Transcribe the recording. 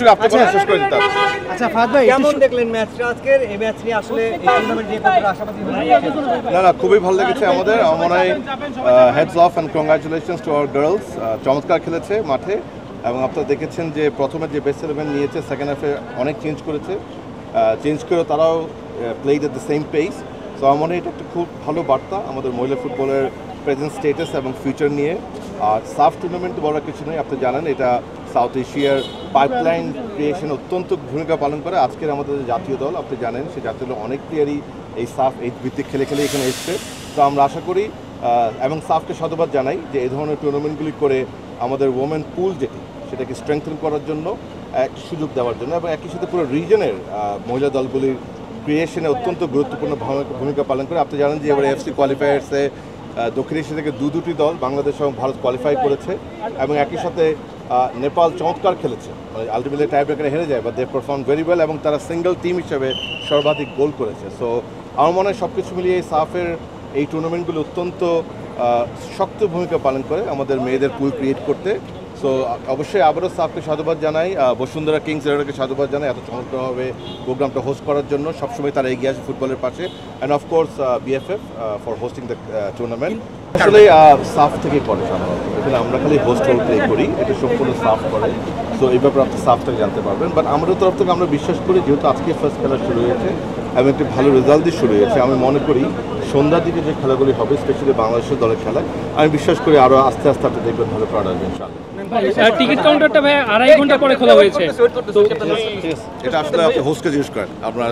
একটু আপনি শেষ করে দিতে। আচ্ছা ফাহাদ ভাই, কেমন দেখলেন ম্যাচটা আজকের? এই ম্যাচ নিয়ে আসলে এই টুর্নামেন্ট নিয়ে কতটা আশাবাদী হলেন? না, খুবই ভালো লেগেছে আমাদের। আমার মনে হয় hats off and congratulations to our girls. চমৎকার খেলেছে মাঠে, এবং আপনারা দেখেছেন যে প্রথমে যে বেস্ট 11 নিয়েছে, সেকেন্ড হাফে অনেক চেঞ্জ করেছে। চেঞ্জ করে তারাও played at the same pace. So আমার মনে হয় এটা একটা খুব ভালো বার্তা আমাদের মহিলা ফুটবলের প্রেজেন্ট স্টেটাস এবং ফিউচার নিয়ে। আর সাফ টুর্নামেন্ট বড় কিছু নয়, আপনি জানেন এটা সাউথ এশিয়ার পাইপলাইন ক্রিয়েশন অত্যন্ত ভূমিকা পালন করে। আজকের আমাদের যে জাতীয় দল, আপনি জানেন সেই জাতীয় দল অনেক প্লেয়ারই এই সাফ এই ভিত্তিক খেলে খেলে এখানে এসছে। তো আমরা আশা করি এবং সাফকে সাধুবাদ জানাই যে এই ধরনের টুর্নামেন্টগুলি করে আমাদের ওমেন পুল যেটি সেটাকে স্ট্রেংথেন করার জন্য একটা সুযোগ দেওয়ার জন্য, এবং একই সাথে পুরো রিজনের মহিলা দলগুলির ক্রিয়েশনে অত্যন্ত গুরুত্বপূর্ণ ভূমিকা পালন করে। আপনি জানেন যে এবার এফসি কোয়ালিফায়ার্সে দক্ষিণ এশিয়া থেকে দুটি দল বাংলাদেশ এবং ভারত কোয়ালিফাই করেছে, এবং একই সাথে নেপাল চমৎকার খেলেছে, মানে আলটিমেটলি টাই ব্রেকারে হেরে যায়, but they perform very well, এবং তারা সিঙ্গেল টিম হিসেবে সর্বাধিক গোল করেছে। সো আমার মনে হয় সব কিছু মিলিয়ে সাফের এই টুর্নামেন্টগুলো অত্যন্ত শক্ত ভূমিকা পালন করে আমাদের মেয়েদের পুল ক্রিয়েট করতে। সো অবশ্যই আবারও সাফকে সাধুবাদ জানাই, বসুন্ধরা কিংস এরাকে সাধুবাদ জানাই এত চমৎকারভাবে প্রোগ্রামটা হোস্ট করার জন্য। সবসময় তারা এগিয়ে আসে ফুটবলের পাশে, and of course BFF for hosting the tournament. আসলে সাফ থেকেই করে সাধারণত, এখানে আমরা খালি হোস্ট রোল প্লে করি, এটা সম্পূর্ণ সাফ করে। সো এই ব্যাপারে আপনি সাফ থেকে জানতে পারবেন। বাট আমাদের তরফ থেকে আমরা বিশ্বাস করি, যেহেতু আজকে ফার্স্ট খেলা শুরু হয়েছে এবং একটি ভালো রেজাল্ট দিয়ে শুরু হয়েছে, আমি মনে করি সন্ধ্যার দিকে যে খেলাগুলি হবে, স্পেশালি বাংলাদেশের দলের খেলা, আমি বিশ্বাস করি আরও আস্তে আস্তে আপনি দেখবেন ভালো প্রোডাক্ট আসবে ইনশাআল্লাহ। টিকিট কাউন্টারটা ভাই 2.5 ঘন্টা পরে খোলা হয়েছে, এটা আসলে আপনি হোস্টকে জিজ্ঞেস করেন আপনার।